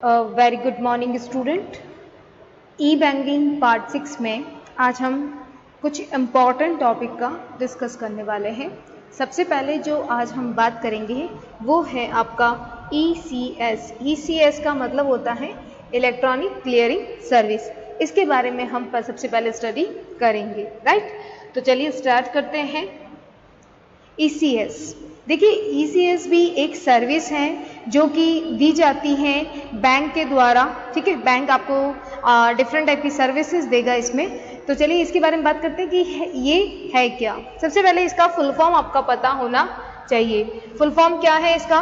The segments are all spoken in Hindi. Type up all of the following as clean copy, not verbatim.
Very good morning student. E banking part 6 में आज हम कुछ इम्पॉर्टेंट टॉपिक का डिस्कस करने वाले हैं। सबसे पहले जो आज हम बात करेंगे वो है आपका ECS। ECS का मतलब होता है इलेक्ट्रॉनिक क्लियरिंग सर्विस। इसके बारे में हम सबसे पहले स्टडी करेंगे, राइट। तो चलिए स्टार्ट करते हैं। ECS, देखिए ECS भी एक सर्विस है जो कि दी जाती है बैंक के द्वारा, ठीक है। बैंक आपको डिफरेंट टाइप की सर्विसेज देगा इसमें। तो चलिए इसके बारे में बात करते हैं कि ये है क्या। सबसे पहले इसका फुल फॉर्म आपका पता होना चाहिए। फुल फॉर्म क्या है इसका?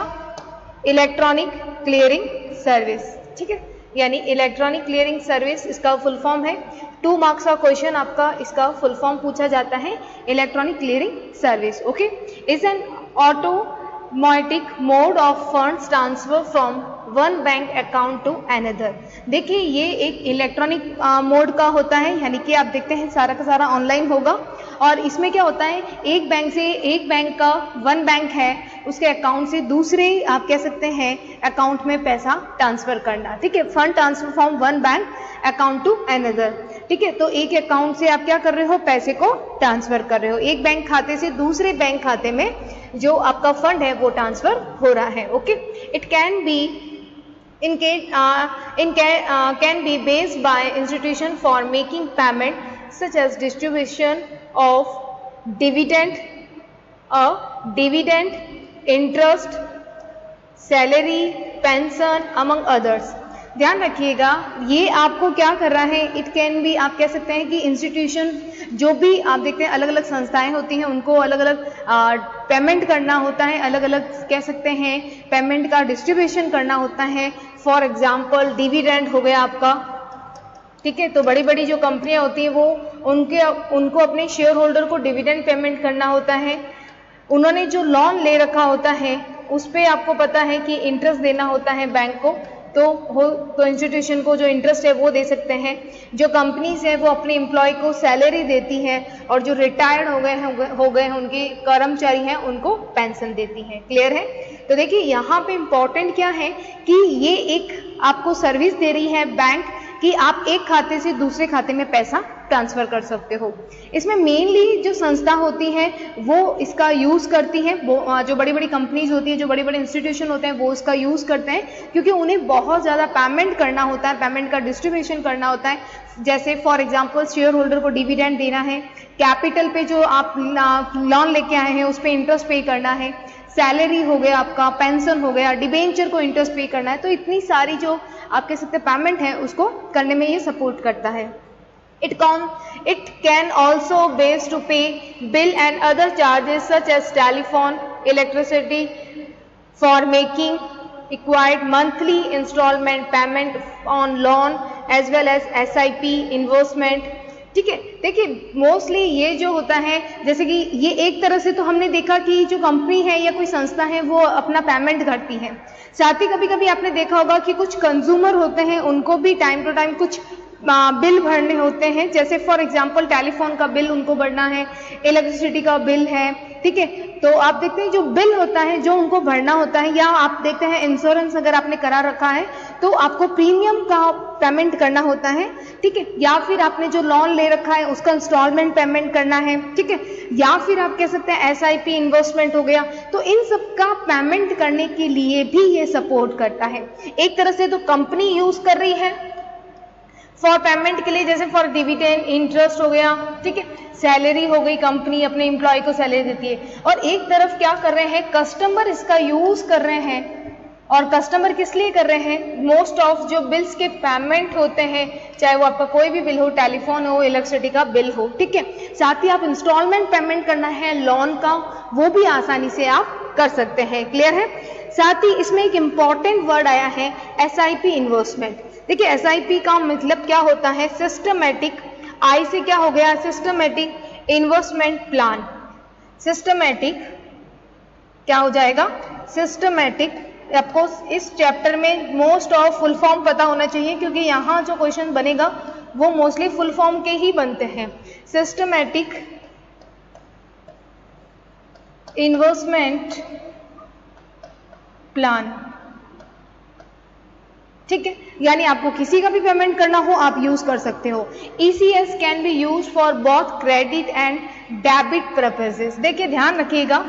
इलेक्ट्रॉनिक क्लियरिंग सर्विस, ठीक है। यानी इलेक्ट्रॉनिक क्लियरिंग सर्विस इसका फुल फॉर्म है। 2 मार्क्स का क्वेश्चन आपका इसका फुल फॉर्म पूछा जाता है, electronic clearing service, okay. Is an automatic mode of funds transfer from one bank account to another. देखिए ये एक इलेक्ट्रॉनिक मोड का होता है, यानी कि आप देखते हैं सारा का सारा ऑनलाइन होगा। और इसमें क्या होता है, एक बैंक का वन बैंक है उसके अकाउंट से दूसरे आप कह सकते हैं अकाउंट में पैसा ट्रांसफर करना, ठीक है। Fund transfer from one bank account to another, ठीक है। तो एक अकाउंट से आप क्या कर रहे हो, पैसे को ट्रांसफर कर रहे हो। एक बैंक खाते से दूसरे बैंक खाते में जो आपका फंड है वो ट्रांसफर हो रहा है, okay. It can be can be based by institution for making payment such as distribution of dividend, interest, salary, pension among others। ध्यान रखिएगा ये आपको क्या कर रहा है, इट कैन बी आप कह सकते हैं कि इंस्टीट्यूशन, जो भी आप देखते हैं अलग अलग संस्थाएं होती हैं उनको अलग अलग पेमेंट करना होता है, अलग अलग कह सकते हैं पेमेंट का डिस्ट्रीब्यूशन करना होता है। फॉर एग्जाम्पल डिविडेंड हो गया आपका, ठीक है। तो बड़ी बड़ी जो कंपनियां होती हैं वो उनको अपने शेयर होल्डर को डिविडेंड पेमेंट करना होता है। उन्होंने जो लोन ले रखा होता है उस पर आपको पता है कि इंटरेस्ट देना होता है बैंक को, तो इंस्टीट्यूशन को जो इंटरेस्ट है वो दे सकते हैं। जो कंपनीज है वो अपने एम्प्लॉय को सैलरी देती है, और जो रिटायर्ड हो गए हैं उनके कर्मचारी हैं उनको पेंशन देती है। क्लियर है? तो देखिए यहाँ पे इम्पोर्टेंट क्या है कि ये एक आपको सर्विस दे रही है बैंक कि आप एक खाते से दूसरे खाते में पैसा ट्रांसफर कर सकते हो। इसमें मेनली जो संस्था होती है वो इसका यूज़ करती है, जो बड़ी बड़ी कंपनीज होती है, जो बड़े बड़े इंस्टीट्यूशन होते हैं वो इसका यूज़ करते हैं, क्योंकि उन्हें बहुत ज़्यादा पेमेंट करना होता है, पेमेंट का डिस्ट्रीब्यूशन करना होता है। जैसे फॉर एग्जांपल शेयर होल्डर को डिविडेंड देना है, कैपिटल पे जो आप लोन लेके आए हैं उस पर इंटरेस्ट पे करना है, सैलरी हो गया आपका, पेंशन हो गया, डिबेंचर को इंटरेस्ट पे करना है। तो इतनी सारी जो आप कह सकते हैं पेमेंट है उसको करने में ये सपोर्ट करता है। It can also base to pay bill and other charges such as telephone, electricity for making required monthly installment payment on loan as well as SIP investment, ठीक है। देखिए मोस्टली ये जो होता है, जैसे कि ये एक तरह से तो हमने देखा कि जो कंपनी है या कोई संस्था है वो अपना पेमेंट करती है, साथ ही कभी कभी आपने देखा होगा कि कुछ कंज्यूमर होते हैं उनको भी टाइम टू टाइम कुछ बिल भरने होते हैं। जैसे फॉर एग्जांपल टेलीफोन का बिल उनको भरना है, इलेक्ट्रिसिटी का बिल है, ठीक है। तो आप देखते हैं जो बिल होता है जो उनको भरना होता है, या आप देखते हैं इंश्योरेंस अगर आपने करा रखा है तो आपको प्रीमियम का पेमेंट करना होता है, ठीक है। या फिर आपने जो लोन ले रखा है उसका इंस्टॉलमेंट पेमेंट करना है, ठीक है। या फिर आप कह सकते हैं SIP इन्वेस्टमेंट हो गया। तो इन सब का पेमेंट करने के लिए भी ये सपोर्ट करता है। एक तरह से तो कंपनी यूज कर रही है फॉर पेमेंट के लिए, जैसे फॉर डिविडेंड, इंटरेस्ट हो गया, ठीक है, सैलरी हो गई, कंपनी अपने एम्प्लॉय को सैलरी देती है। और एक तरफ क्या कर रहे हैं, कस्टमर इसका यूज कर रहे हैं। और कस्टमर किस लिए कर रहे हैं, मोस्ट ऑफ जो बिल्स के पेमेंट होते हैं, चाहे वो आपका कोई भी बिल हो, टेलीफोन हो, इलेक्ट्रिसिटी का बिल हो, ठीक है। साथ ही आप इंस्टॉलमेंट पेमेंट करना है लोन का, वो भी आसानी से आप कर सकते हैं। क्लियर है? साथ ही इसमें एक इंपॉर्टेंट वर्ड आया है SIP इन्वेस्टमेंट। देखिए SIP का मतलब क्या होता है, सिस्टमैटिक, आई से क्या हो गया, सिस्टमैटिक इन्वेस्टमेंट प्लान। सिस्टमैटिक क्या हो जाएगा, सिस्टमैटिक। आपको इस चैप्टर में मोस्ट ऑफ फुल फॉर्म पता होना चाहिए, क्योंकि यहाँ जो क्वेश्चन बनेगा वो मोस्टली फुल फॉर्म के ही बनते हैं। सिस्टमैटिक इन्वेस्टमेंट प्लान, ठीक है, यानी आपको किसी का भी पेमेंट करना हो आप यूज कर सकते हो। ECS can be use for both credit and debit purposes. देखिए ध्यान रखिएगा,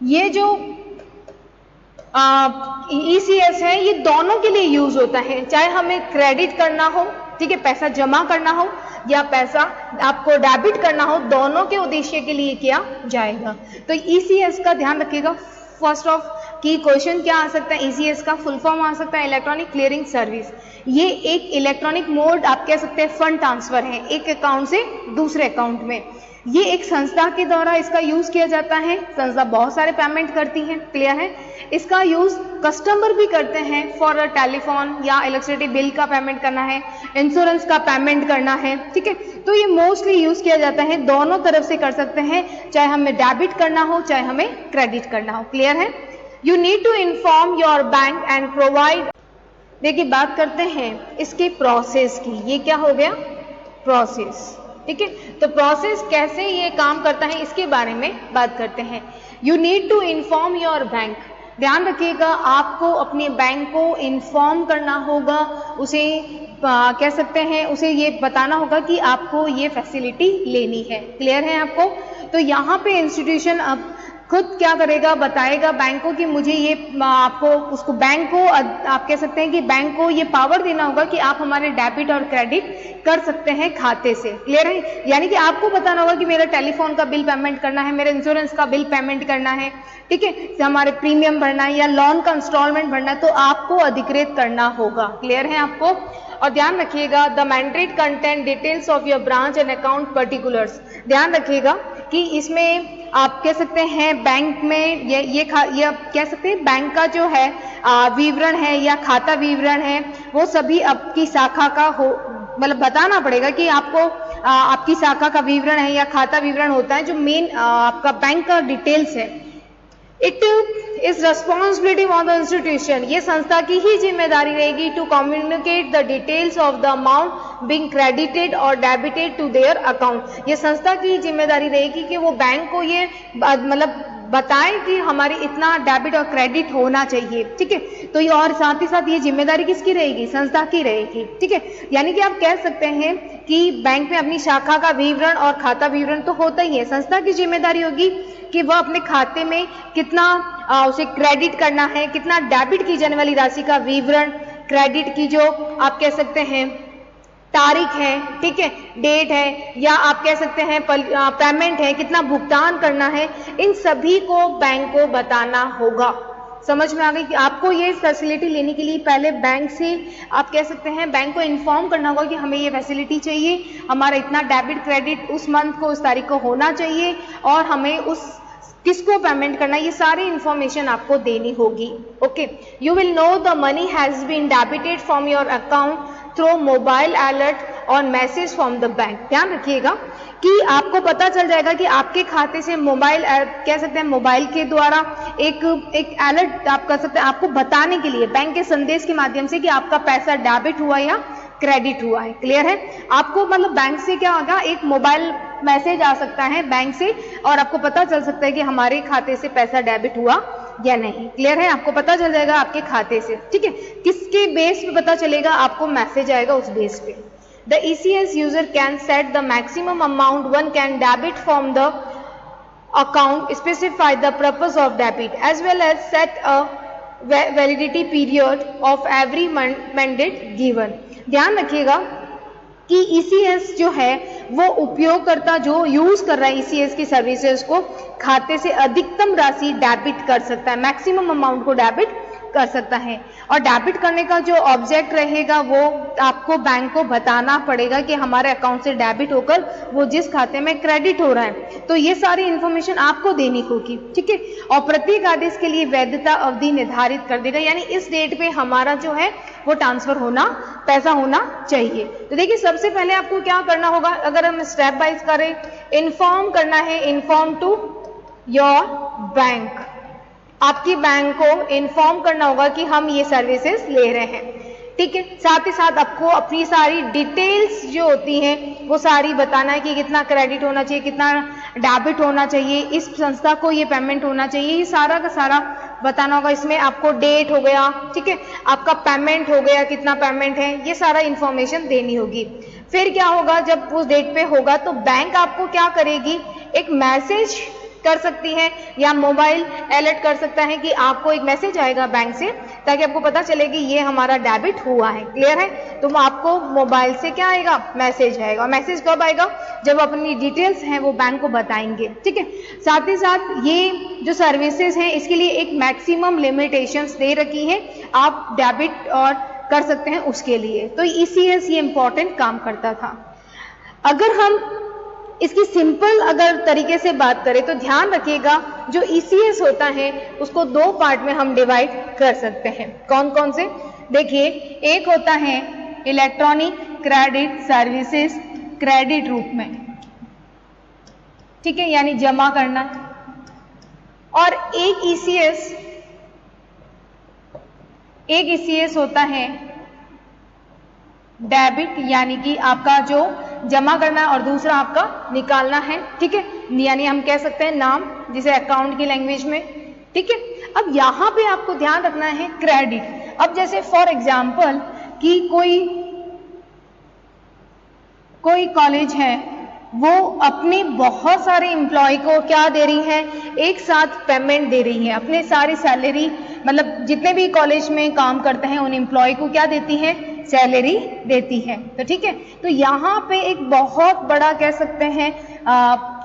ये जो ECS है ये दोनों के लिए यूज होता है, चाहे हमें क्रेडिट करना हो, ठीक है, पैसा जमा करना हो, या पैसा आपको डेबिट करना हो, दोनों के उद्देश्य के लिए किया जाएगा। तो ECS का ध्यान रखिएगा। फर्स्ट ऑफ कि क्वेश्चन क्या आ सकता है, ECS का फुल फॉर्म आ सकता है इलेक्ट्रॉनिक क्लियरिंग सर्विस। ये एक इलेक्ट्रॉनिक मोड आप कह सकते हैं फंड ट्रांसफर है एक अकाउंट से दूसरे अकाउंट में। ये एक संस्था के द्वारा इसका यूज किया जाता है, संस्था बहुत सारे पेमेंट करती है, क्लियर है। इसका यूज कस्टमर भी करते हैं फॉर टेलीफोन या इलेक्ट्रिसिटी बिल का पेमेंट करना है, इंश्योरेंस का पेमेंट करना है, ठीक है। तो ये मोस्टली यूज किया जाता है, दोनों तरफ से कर सकते हैं, चाहे हमें डेबिट करना हो चाहे हमें क्रेडिट करना हो, क्लियर है। You need to inform your bank and provide. देखिए बात करते हैं इसके प्रोसेस की, ये क्या हो गया प्रोसेस, ठीक है। तो प्रोसेस कैसे ये काम करता है इसके बारे में बात करते हैं। You need to inform your bank. ध्यान रखिएगा, आपको अपने बैंक को इन्फॉर्म करना होगा, उसे कह सकते हैं उसे ये बताना होगा कि आपको ये फैसिलिटी लेनी है, क्लियर है आपको। तो यहाँ पे इंस्टीट्यूशन अब खुद क्या करेगा, बताएगा बैंक को कि मुझे ये आपको उसको बैंक को आप कह सकते हैं कि बैंक को ये पावर देना होगा कि आप हमारे डेबिट और क्रेडिट कर सकते हैं खाते से, क्लियर है। यानी कि आपको बताना होगा कि मेरा टेलीफोन का बिल पेमेंट करना है, मेरे इंश्योरेंस का बिल पेमेंट करना है, ठीक है, हमारे प्रीमियम भरना है या लोन का इंस्टॉलमेंट भरना है, तो आपको अधिकृत करना होगा, क्लियर है आपको। और ध्यान रखिएगा the mandate content details of your branch and account particulars. ध्यान रखिएगा कि इसमें आप कह सकते हैं बैंक में ये कह सकते हैं बैंक का जो है विवरण है या खाता विवरण है वो सभी आपकी शाखा का हो, मतलब बताना पड़ेगा कि आपको आपकी शाखा का विवरण है या खाता विवरण होता है जो मेन आपका बैंक का डिटेल्स है। It is responsibility of the institution. ये संस्था की ही जिम्मेदारी रहेगी to communicate the details of the amount being credited और डेबिटेड टू देयर अकाउंट। ये संस्था की जिम्मेदारी रहेगी कि वो बैंक को ये मतलब बताएं कि हमारी इतना डेबिट और क्रेडिट होना चाहिए, ठीक है। तो ये और साथ ही साथ ये जिम्मेदारी किसकी रहेगी, संस्था की रहेगी, ठीक है। यानी कि आप कह सकते हैं कि बैंक में अपनी शाखा का विवरण और खाता विवरण तो होता ही है, संस्था की जिम्मेदारी होगी कि वह अपने खाते में कितना उसे क्रेडिट करना है, कितना डेबिट की जाने वाली राशि का विवरण, क्रेडिट की जो आप कह सकते हैं तारीख है, ठीक है, डेट है, या आप कह सकते हैं पेमेंट है, कितना भुगतान करना है, इन सभी को बैंक को बताना होगा। समझ में आ गई कि आपको ये फैसिलिटी लेने के लिए पहले बैंक से आप कह सकते हैं बैंक को इन्फॉर्म करना होगा कि हमें ये फैसिलिटी चाहिए, हमारा इतना डेबिट क्रेडिट उस मंथ को उस तारीख को होना चाहिए और हमें उस किसको पेमेंट करना है, ये सारी इंफॉर्मेशन आपको देनी होगी। Okay, you will know the money has been debited from your account through mobile alert और मैसेज फ्रॉम द बैंक। ध्यान रखिएगा कि आपको पता चल जाएगा कि आपके खाते से मोबाइल कह सकते हैं मोबाइल के द्वारा एक अलर्ट आप कर सकते हैं आपको बताने के लिए बैंक के संदेश के माध्यम से कि आपका पैसा डेबिट हुआ या क्रेडिट हुआ है, क्लियर है। आपको मतलब बैंक से क्या होगा, एक मोबाइल मैसेज आ सकता है बैंक से और आपको पता चल सकता है कि हमारे खाते से पैसा डेबिट हुआ या नहीं, क्लियर है। आपको पता चल जाएगा आपके खाते से, ठीक है। किसके बेस पे पता चलेगा, आपको मैसेज आएगा उस बेस पे। The ECS user can set the maximum amount one can debit from the account, specify the purpose of debit as well as set a validity period of every mandate given. ध्यान रखिएगा कि ECS जो है वो उपयोगकर्ता जो यूज कर रहा है ECS की सर्विसेज को खाते से अधिकतम राशि डेबिट कर सकता है, मैक्सिमम अमाउंट को डेबिट कर सकता है। और डेबिट करने का जो ऑब्जेक्ट रहेगा वो आपको बैंक को बताना पड़ेगा कि हमारे अकाउंट से डेबिट होकर वो जिस खाते में क्रेडिट हो रहा है, तो ये सारी इंफॉर्मेशन आपको देनी होगी, ठीक है। और प्रत्येक आदेश के लिए वैधता अवधि निर्धारित कर देगा, यानी इस डेट पे हमारा जो है वो ट्रांसफर होना, पैसा होना चाहिए। तो देखिए सबसे पहले आपको क्या करना होगा, अगर हम स्टेप वाइज करें, इन्फॉर्म करना है, इन्फॉर्म टू योर बैंक। आपकी बैंक को इन्फॉर्म करना होगा कि हम ये सर्विसेज ले रहे हैं, ठीक है। साथ ही साथ आपको अपनी सारी डिटेल्स जो होती हैं वो सारी बताना है कि कितना क्रेडिट होना चाहिए, कितना डेबिट होना चाहिए, इस संस्था को ये पेमेंट होना चाहिए, ये सारा का सारा बताना होगा, इसमें आपको डेट हो गया, ठीक है, आपका पेमेंट हो गया, कितना पेमेंट है, ये सारा इंफॉर्मेशन देनी होगी। फिर क्या होगा, जब उस डेट पे होगा तो बैंक आपको क्या करेगी, एक मैसेज कर सकती है या मोबाइल अलर्ट कर सकता है कि आपको एक मैसेज आएगा बैंक से, ताकि आपको पता चले कि ये हमारा डेबिट हुआ है। क्लियर है? तो आपको मोबाइल से क्या आएगा, मैसेज आएगा। मैसेज कब आएगा, जब अपनी डिटेल्स हैं वो बैंक को बताएंगे। ठीक है, साथ ही साथ ये जो सर्विसेज हैं इसके लिए एक मैक्सिमम लिमिटेशंस दे रखी है, आप डेबिट और कर सकते हैं उसके लिए। तो ECS ये इंपॉर्टेंट काम करता था। अगर हम इसकी सिंपल अगर तरीके से बात करें तो ध्यान रखिएगा, जो ECS होता है उसको दो पार्ट में हम डिवाइड कर सकते हैं। कौन कौन से? देखिए, एक होता है इलेक्ट्रॉनिक क्रेडिट सर्विसेज, क्रेडिट रूप में, ठीक है, यानी जमा करना। और एक ECS होता है डेबिट, यानी कि आपका जो जमा करना और दूसरा आपका निकालना है। ठीक है, यानी हम कह सकते हैं नाम, जिसे अकाउंट की लैंग्वेज में। ठीक है, अब यहां पे आपको ध्यान रखना है क्रेडिट। अब जैसे फॉर एग्जांपल कि कोई कॉलेज है, वो अपने बहुत सारे एम्प्लॉय को क्या दे रही है, एक साथ पेमेंट दे रही है, अपने सारी सैलरी, मतलब जितने भी कॉलेज में काम करते हैं उन एम्प्लॉय को क्या देती है, सैलरी देती है। तो ठीक है, तो यहाँ पे एक बहुत बड़ा कह सकते हैं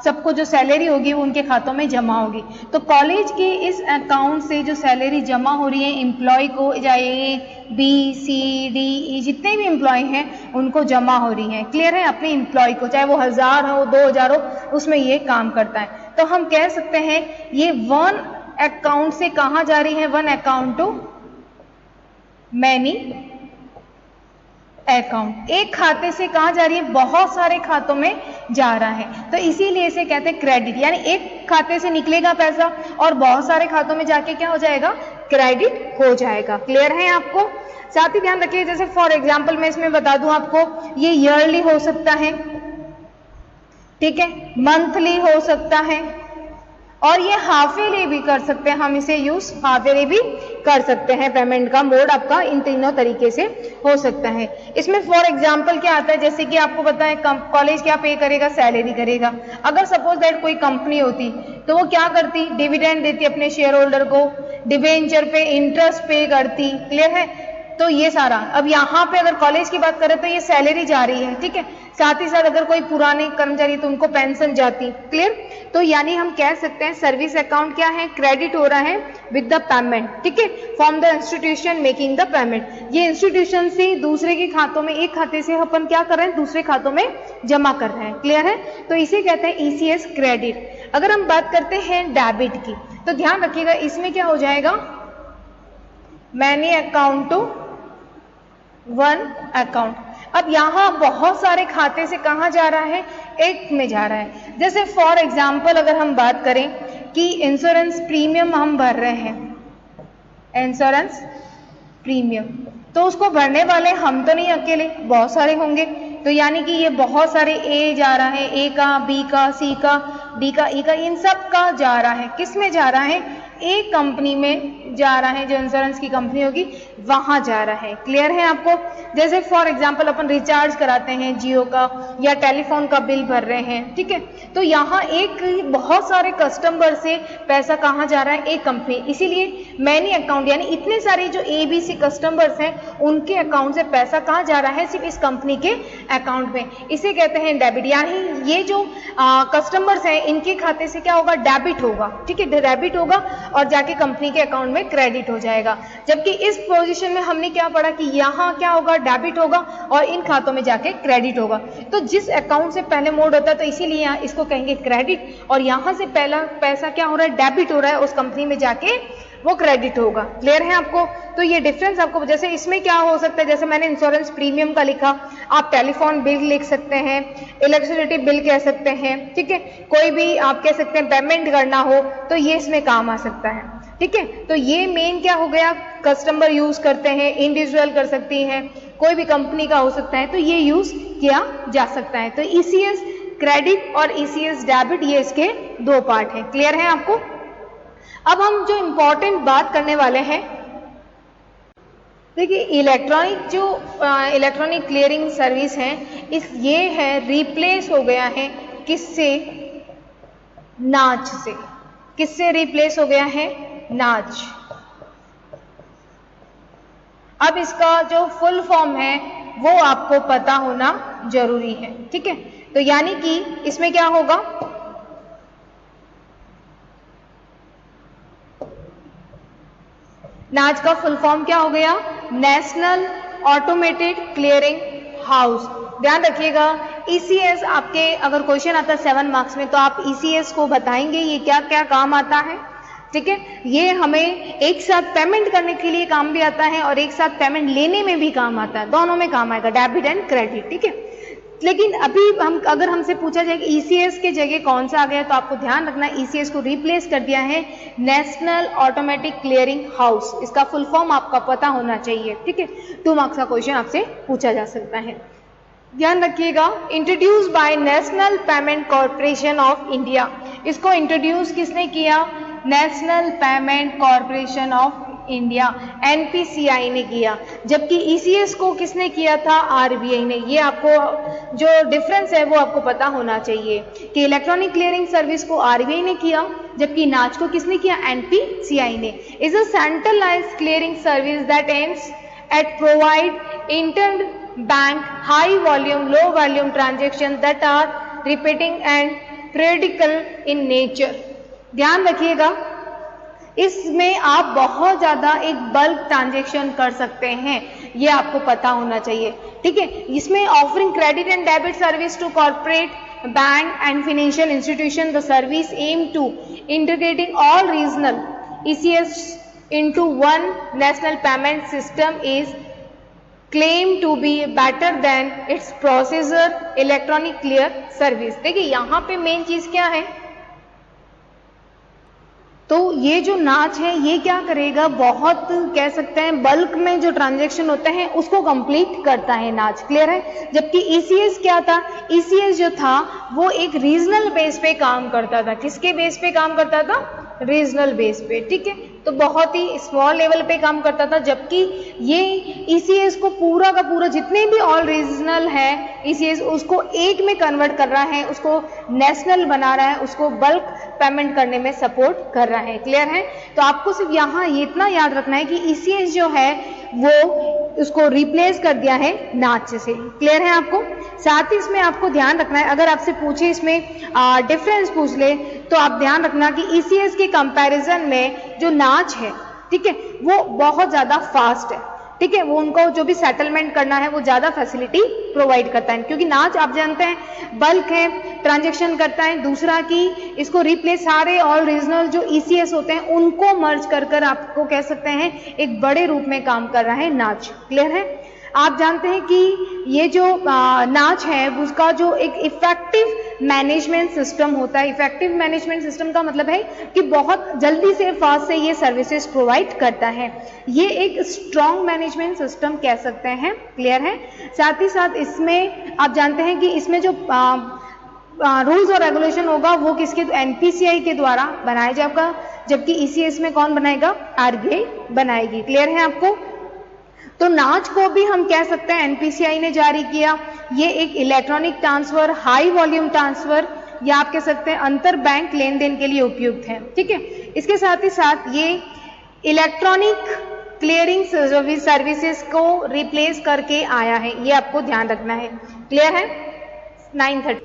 सबको जो सैलरी होगी वो उनके खातों में जमा होगी। तो कॉलेज के इस अकाउंट से जो सैलरी जमा हो रही है एम्प्लॉय को, चाहे B, C, D, E जितने भी एम्प्लॉय हैं उनको जमा हो रही है। क्लियर है? अपने एम्प्लॉय को, चाहे वो 1000 हो 2000 हो, उसमें ये काम करता है। तो हम कह सकते हैं ये वन अकाउंट से कहाँ जा रही है, one account to many account. एक खाते से कहाँ जा रही है, बहुत सारे खातों में जा रहा है। तो इसीलिए इसे कहते हैं क्रेडिट, यानी एक खाते से निकलेगा पैसा और बहुत सारे खातों में जाके क्या हो जाएगा, क्रेडिट हो जाएगा। क्लियर है आपको? साथ ही ध्यान रखिए, जैसे फॉर एग्जांपल मैं इसमें बता दूं आपको, ये ईयरली हो सकता है, ठीक है, मंथली हो सकता है, और ये हाफ ईयरली भी कर सकते हैं। हम इसे यूज हाफ ईयरली भी कर सकते हैं। पेमेंट का मोड आपका इन तीनों तरीके से हो सकता है। इसमें फॉर एग्जांपल क्या आता है, जैसे कि आपको पता है कॉलेज क्या पे करेगा, सैलरी करेगा। अगर सपोज दैट कोई कंपनी होती तो वो क्या करती, डिविडेंड देती अपने शेयर होल्डर को, डिबेंचर पे इंटरेस्ट पे करती। क्लियर है? तो ये सारा, अब यहाँ पे अगर कॉलेज की बात करें तो ये सैलरी जा रही है, ठीक है, साथ ही साथ अगर कोई पुराने कर्मचारी तो उनको पेंशन जाती। क्लियर? तो यानी हम कह सकते हैं सर्विस अकाउंट क्या है, क्रेडिट हो रहा है विद द पेमेंट। ठीक है, from the institution making the payment. ये इंस्टीट्यूशन से दूसरे के खातों में, एक खाते से अपन क्या कर रहे हैं, दूसरे खातों में जमा कर रहे हैं। क्लियर है? तो इसे कहते हैं ECS क्रेडिट। अगर हम बात करते हैं डेबिट की, तो ध्यान रखिएगा इसमें क्या हो जाएगा, many account to one account. अब यहाँ बहुत सारे खाते से कहाँ जा रहा है, एक में जा रहा है। जैसे फॉर एग्जांपल अगर हम बात करें कि इंश्योरेंस प्रीमियम हम भर रहे हैं, इंश्योरेंस प्रीमियम, तो उसको भरने वाले हम तो नहीं अकेले, बहुत सारे होंगे। तो यानी कि ये बहुत सारे ए जा रहा है, ए का, बी का, सी का, डी का, ई का, इन सब का जा रहा है। किस में जा रहा है, एक कंपनी में जा रहा है, जो इंश्योरेंस की कंपनी होगी वहां जा रहा है। क्लियर है आपको? जैसे फॉर एग्जांपल अपन रिचार्ज कराते हैं जियो का या टेलीफोन का बिल भर रहे हैं, ठीक है, तो यहाँ एक बहुत सारे कस्टमर से पैसा कहाँ जा रहा है, एक कंपनी। इसीलिए मैनी अकाउंट, यानी इतने सारे जो ABC कस्टमर्स हैं उनके अकाउंट से पैसा कहाँ जा रहा है, सिर्फ इस कंपनी के अकाउंट में। इसे कहते हैं डेबिट। यानी ये जो कस्टमर्स हैं इनके खाते से क्या होगा, डेबिट होगा। ठीक है, डेबिट होगा और जाके कंपनी के अकाउंट में क्रेडिट हो जाएगा। जबकि इस पोजीशन में हमने क्या पढ़ा कि यहाँ क्या होगा, डेबिट होगा और इन खातों में जाके क्रेडिट होगा। तो जिस अकाउंट से पहले मोड होता है तो इसीलिए यहाँ इसको कहेंगे क्रेडिट, और यहाँ से पहला पैसा क्या हो रहा है, डेबिट हो रहा है, उस कंपनी में जाके वो क्रेडिट होगा। क्लियर है आपको? तो ये डिफरेंस आपको, जैसे इसमें क्या हो सकता है, जैसे मैंने इंश्योरेंस प्रीमियम का लिखा, आप टेलीफोन बिल लिख सकते हैं, इलेक्ट्रिसिटी बिल कह सकते हैं, ठीक है, कोई भी आप कह सकते हैं पेमेंट करना हो तो ये इसमें काम आ सकता है। ठीक है, तो ये मेन क्या हो गया, कस्टमर यूज करते हैं, इंडिविजुअल कर सकती हैं, कोई भी कंपनी का हो सकता है, तो ये यूज किया जा सकता है। तो ECS क्रेडिट और ECS डेबिट, ये इसके दो पार्ट हैं। क्लियर है आपको? अब हम जो इम्पोर्टेंट बात करने वाले हैं, देखिए इलेक्ट्रॉनिक क्लियरिंग सर्विस है, ये है रिप्लेस हो गया है किससे? नाच से। किससे रिप्लेस हो गया है? नाच। अब इसका जो फुल फॉर्म है वो आपको पता होना जरूरी है, ठीक है। तो यानी कि इसमें क्या होगा? नाच का फुल फॉर्म क्या हो गया? National automated clearing house. ध्यान रखिएगा, ईसीएस आपके अगर क्वेश्चन आता है 7 मार्क्स में तो आप ईसीएस को बताएंगे ये क्या क्या काम आता है, ठीक है। ये हमें एक साथ पेमेंट करने के लिए काम भी आता है और एक साथ पेमेंट लेने में भी काम आता है, दोनों में काम आएगा, डेबिट एंड क्रेडिट, ठीक है। लेकिन अभी अगर हमसे पूछा जाए कि ईसीएस के जगह कौन सा आ गया, तो आपको ध्यान रखना ईसीएस को रिप्लेस कर दिया है नेशनल ऑटोमेटिक क्लियरिंग हाउस। इसका फुल फॉर्म आपका पता होना चाहिए, ठीक है। 2 मार्क्स का क्वेश्चन आपसे पूछा जा सकता है। ध्यान रखिएगा, introduce by national payment corporation of India. इसको इंट्रोड्यूस किसने किया? National payment corporation of India, NPCI ने किया। जबकि ईसीएस को किसने किया था? आरबीआई ने। ये आपको जो डिफरेंस है वो आपको पता होना चाहिए कि इलेक्ट्रॉनिक क्लियरिंग सर्विस को आरबीआई ने किया, जबकि नाच को किसने किया? एनपीसीआई ने। Is a centralised clearing service that aims at provide inter bank high volume low volume transaction that are repeating and periodical in nature. ध्यान रखिएगा, इसमें आप बहुत ज्यादा एक बल्क ट्रांजेक्शन कर सकते हैं, ये आपको पता होना चाहिए, ठीक है। इसमें offering credit and debit service to corporate bank and financial institution, the service aim to integrating all regional ECS into one national payment system is claim to be better than its processor electronic clear service। देखिए यहाँ पे मेन चीज क्या है, तो ये जो नाच है ये क्या करेगा, बहुत कह सकते हैं बल्क में जो ट्रांजैक्शन होते हैं उसको कंप्लीट करता है नाच, क्लियर है। जबकि ईसीएस क्या था? ईसीएस जो था वो एक रीजनल बेस पे काम करता था। किसके बेस पे काम करता था? रीजनल बेस पे, ठीक है। तो बहुत ही स्मॉल लेवल पे काम करता था, जबकि ये ईसीएस को पूरा का पूरा जितने भी ऑल रीजनल है ईसीएस उसको एक में कन्वर्ट कर रहा है, उसको नेशनल बना रहा है, उसको बल्क पेमेंट करने में सपोर्ट कर रहा है, क्लियर है। तो आपको सिर्फ यहाँ ये इतना याद रखना है कि ईसीएस जो है वो उसको रिप्लेस कर दिया है नाच से, क्लियर है आपको। साथ ही इसमें आपको ध्यान रखना है, अगर आपसे पूछे इसमें डिफरेंस पूछ ले तो आप ध्यान रखना कि ईसीएस के कंपैरिजन में जो नाच है, ठीक है, वो बहुत ज्यादा फास्ट है, ठीक है। वो उनको जो भी सेटलमेंट करना है वो ज्यादा फैसिलिटी प्रोवाइड करता है, क्योंकि नाच आप जानते हैं बल्क है, ट्रांजैक्शन करता है। दूसरा कि इसको रिप्लेस सारे ऑल रीजनल जो ईसीएस होते हैं उनको मर्ज कर आपको कह सकते हैं एक बड़े रूप में काम कर रहा है नाच, क्लियर है। आप जानते हैं कि ये जो नाच है उसका जो एक इफेक्टिव मैनेजमेंट सिस्टम होता है। इफेक्टिव मैनेजमेंट सिस्टम का मतलब है कि बहुत जल्दी से फास्ट से ये सर्विसेज प्रोवाइड करता है। ये एक स्ट्रॉन्ग मैनेजमेंट सिस्टम कह सकते हैं, क्लियर है। साथ ही साथ इसमें आप जानते हैं कि इसमें जो रूल्स और रेगुलेशन होगा वो किसके? एनपीसीआई के द्वारा बनाया जाएगा, जबकि ईसीएस में कौन बनाएगा? आरबीआई बनाएगी, क्लियर है आपको। तो नाच को भी हम कह सकते हैं एनपीसीआई ने जारी किया। ये एक electronic transfer, high volume transfer या आप कह सकते हैं अंतर बैंक लेन देन के लिए उपयुक्त है, ठीक है। इसके साथ ही साथ ये इलेक्ट्रॉनिक क्लियरिंग सर्विसेज को रिप्लेस करके आया है, ये आपको ध्यान रखना है, क्लियर है। 930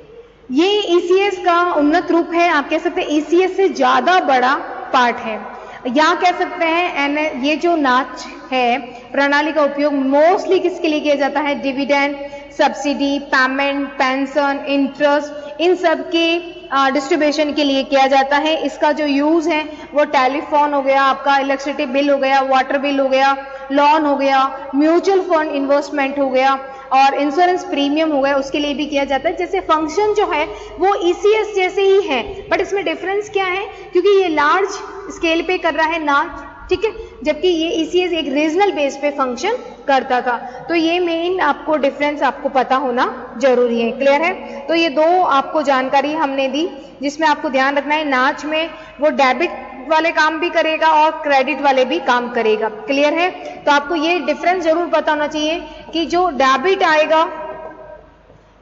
ये ईसीएस का उन्नत रूप है, आप कह सकते हैं ईसीएस से ज्यादा बड़ा पार्ट है। या कह सकते हैं ये जो नाच है प्रणाली का उपयोग मोस्टली किसके लिए किया जाता है? Dividend, subsidy, payment, pension, interest, इन सब के डिस्ट्रीब्यूशन के लिए किया जाता है। इसका जो यूज है वो टेलीफोन हो गया, आपका इलेक्ट्रिसिटी बिल हो गया, वाटर बिल हो गया, लोन हो गया, म्यूचुअल फंड इन्वेस्टमेंट हो गया और इंश्योरेंस प्रीमियम हो गया, उसके लिए भी किया जाता है। जैसे फंक्शन जो है वो ईसीएस जैसे ही है, बट इसमें डिफरेंस क्या है? क्योंकि ये लार्ज स्केल पे कर रहा है नाच, ठीक है, जबकि ये ईसीएस एक रीजनल बेस पे फंक्शन करता था। तो ये मेन आपको डिफरेंस आपको पता होना जरूरी है, क्लियर है। तो ये दो आपको जानकारी हमने दी जिसमें आपको ध्यान रखना है, नाच में वो डेबिट वाले काम भी करेगा और क्रेडिट वाले भी काम करेगा। क्लियर है? तो आपको ये डिफरेंस जरूर पता होना चाहिए कि जो डेबिट आएगा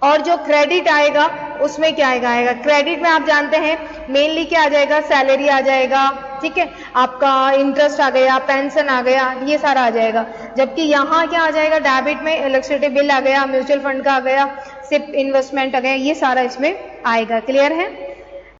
और जो क्रेडिट आएगा उसमें क्या आएगा। क्रेडिट में आप जानते हैं मेनली क्या आ जाएगा, सैलरी आ जाएगा, ठीक है, आपका इंटरेस्ट आ गया, पेंशन आ गया, ये सारा आ जाएगा। जबकि यहाँ क्या आ जाएगा, डेबिट में इलेक्ट्रिसिटी बिल आ गया, म्यूचुअल फंड का आ गया, सिर्फ इन्वेस्टमेंट आ गया, ये सारा इसमें आएगा। क्लियर है?